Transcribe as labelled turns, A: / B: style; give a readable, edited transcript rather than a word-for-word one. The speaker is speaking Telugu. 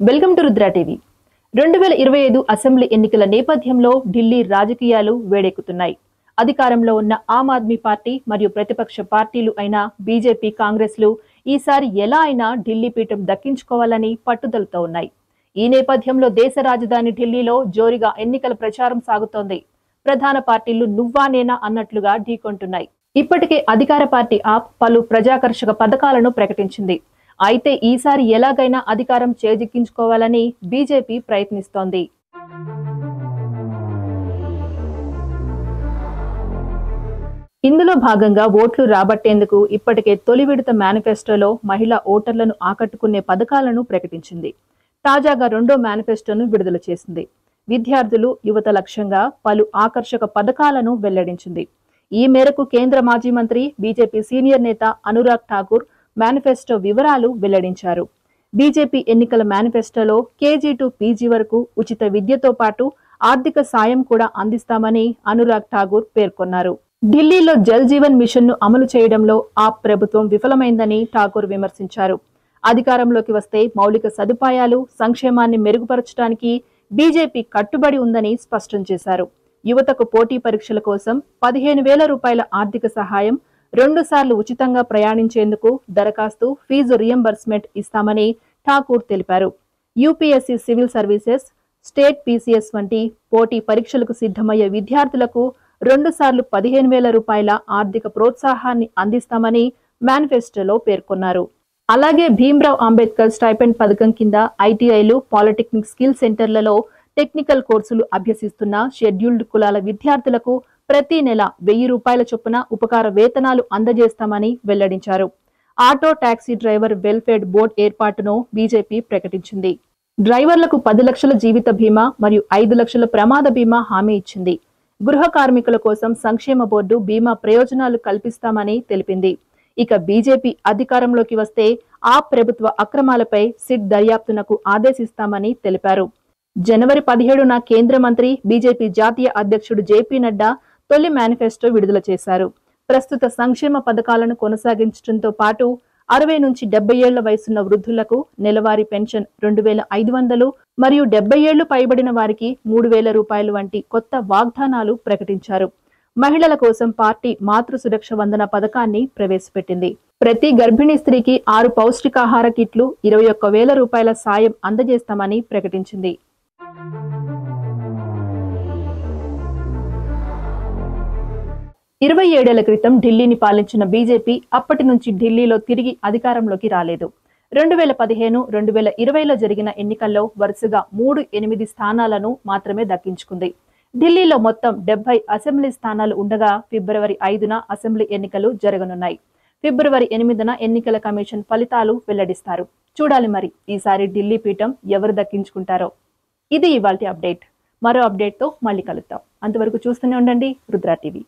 A: Welcome to Rudra TV. 2025 assembly ఎన్నికల నేపథ్యంలో ఢిల్లీ రాజకీయాలు వేడెక్కుతున్నాయి. అధికారంలో ఉన్న ఆమ్ ఆద్మీ పార్టీ మరియు ప్రతిపక్ష పార్టీలు అయిన బీజేపీ, కాంగ్రెస్లు ఈసారి ఎలా అయినా ఢిల్లీ పీఠం దక్కించుకోవాలని పట్టుదలతో ఉన్నాయి. ఈ నేపథ్యంలో దేశ రాజధాని ఢిల్లీలో జోరుగా ఎన్నికల ప్రచారం సాగుతోంది. ప్రధాన పార్టీలు నువ్వా నేనా అన్నట్లుగా ఢీకొంటున్నాయి. ఇప్పటికే అధికార పార్టీ ఆప్ పలు ప్రజాకర్షక పథకాలను ప్రకటించింది. అయితే ఈసారి ఎలాగైనా అధికారం చేజిక్కించుకోవాలని బీజేపీ ప్రయత్నిస్తోంది. ఇందులో భాగంగా ఓట్లు రాబట్టేందుకు ఇప్పటికే తొలి విడత మేనిఫెస్టోలో మహిళా ఓటర్లను ఆకట్టుకునే పథకాలను ప్రకటించింది. తాజాగా రెండో మేనిఫెస్టోను విడుదల చేసింది. విద్యార్థులు, యువత లక్ష్యంగా పలు ఆకర్షక పథకాలను వెల్లడించింది. ఈ మేరకు కేంద్ర మాజీ మంత్రి, బీజేపీ సీనియర్ నేత అనురాగ్ ఠాకూర్ మేనిఫెస్టో వివరాలు వెల్లడించారు. బీజేపీ ఎన్నికల మేనిఫెస్టోలో కేజీ టు పీజీ వరకు ఉచిత విద్యతో పాటు ఆర్థిక సాయం కూడా అందిస్తామని అనురాగ్ ఠాకూర్ పేర్కొన్నారు. ఢిల్లీలో జల్ జీవన్ మిషన్ ను అమలు చేయడంలో ఆప్ ప్రభుత్వం విఫలమైందని ఠాకూర్ విమర్శించారు. అధికారంలోకి వస్తే మౌలిక సదుపాయాలు, సంక్షేమాన్ని మెరుగుపరచడానికి బీజేపీ కట్టుబడి ఉందని స్పష్టం చేశారు. యువతకు పోటీ పరీక్షల కోసం 15,000 రూపాయల ఆర్థిక సహాయం, 2 సార్లు ఉచితంగా ప్రయాణించేందుకు దరఖాస్తు, ఫీజు రియంబర్స్మెంట్ ఇస్తామని ఠాకూర్ తెలిపారు. UPSC civil services, state PCS వంటి పోటీ పరీక్షలకు సిద్ధమయ్యే విద్యార్థులకు 2 సార్లు 15,000 రూపాయల ఆర్థిక ప్రోత్సాహాన్ని అందిస్తామని మేనిఫెస్టోలో పేర్కొన్నారు. అలాగే భీమ్రావ్ అంబేద్కర్ స్టైపెండ్ పథకం కింద ఐటీఐలు, పాలిటెక్నిక్ స్కిల్ సెంటర్లలో టెక్నికల్ కోర్సులు అభ్యసిస్తున్న షెడ్యూల్డ్ కులాల విద్యార్థులకు ప్రతి నెల 1,000 రూపాయల చొప్పున ఉపకార వేతనాలు అందజేస్తామని వెల్లడించారు. Auto taxi driver welfare board ఏర్పాటును బీజేపీ ప్రకటించింది. డ్రైవర్లకు 10 లక్షల జీవిత బీమా మరియు 5 లక్షల ప్రమాద బీమా హామీ ఇచ్చింది. గృహ కార్మికుల కోసం సంక్షేమ బోర్డు బీమా ప్రయోజనాలు కల్పిస్తామని తెలిపింది. ఇక బీజేపీ అధికారంలోకి వస్తే ఆ ప్రభుత్వ అక్రమాలపై సిట్ దర్యాప్తునకు ఆదేశిస్తామని తెలిపారు. జనవరి 17న కేంద్ర మంత్రి, బీజేపీ జాతీయ అధ్యక్షుడు జేపీ నడ్డా తొలి మేనిఫెస్టో విడుదల చేశారు. ప్రస్తుత సంక్షేమ పథకాలను కొనసాగించడంతో పాటు 60 నుంచి 70 ఏళ్ల వయసున్న వృద్ధులకు నెలవారీ పెన్షన్ 2,500 మరియు 70 ఏళ్లు పైబడిన వారికి 3,000 రూపాయలు వంటి కొత్త వాగ్దానాలు ప్రకటించారు. మహిళల కోసం పార్టీ మాతృ సురక్ష వందన పథకాన్ని ప్రవేశపెట్టింది. ప్రతి గర్భిణీ స్త్రీకి 6 పౌష్టికాహార కిట్లు, 21,000 రూపాయల సాయం అందజేస్తామని ప్రకటించింది. 27 ఏళ్ల క్రితం ఢిల్లీని పాలించిన బీజేపీ అప్పటి నుంచి ఢిల్లీలో తిరిగి అధికారంలోకి రాలేదు. 2015, 2020లో జరిగిన ఎన్నికల్లో వరుసగా 8 స్థానాలను మాత్రమే దక్కించుకుంది. ఢిల్లీలో మొత్తం 70 అసెంబ్లీ స్థానాలు ఉండగా ఫిబ్రవరి 5న అసెంబ్లీ ఎన్నికలు జరగనున్నాయి. ఫిబ్రవరి 8న ఎన్నికల కమిషన్ ఫలితాలు వెల్లడిస్తారు. చూడాలి మరి ఈసారి ఢిల్లీ పీఠం ఎవరు దక్కించుకుంటారో. ఇది ఇవాల్టి అప్డేట్. మరో అప్డేట్తో మళ్ళీ కలుద్దాం. అంతవరకు చూస్తూనే ఉండండి రుద్ర టీవీ.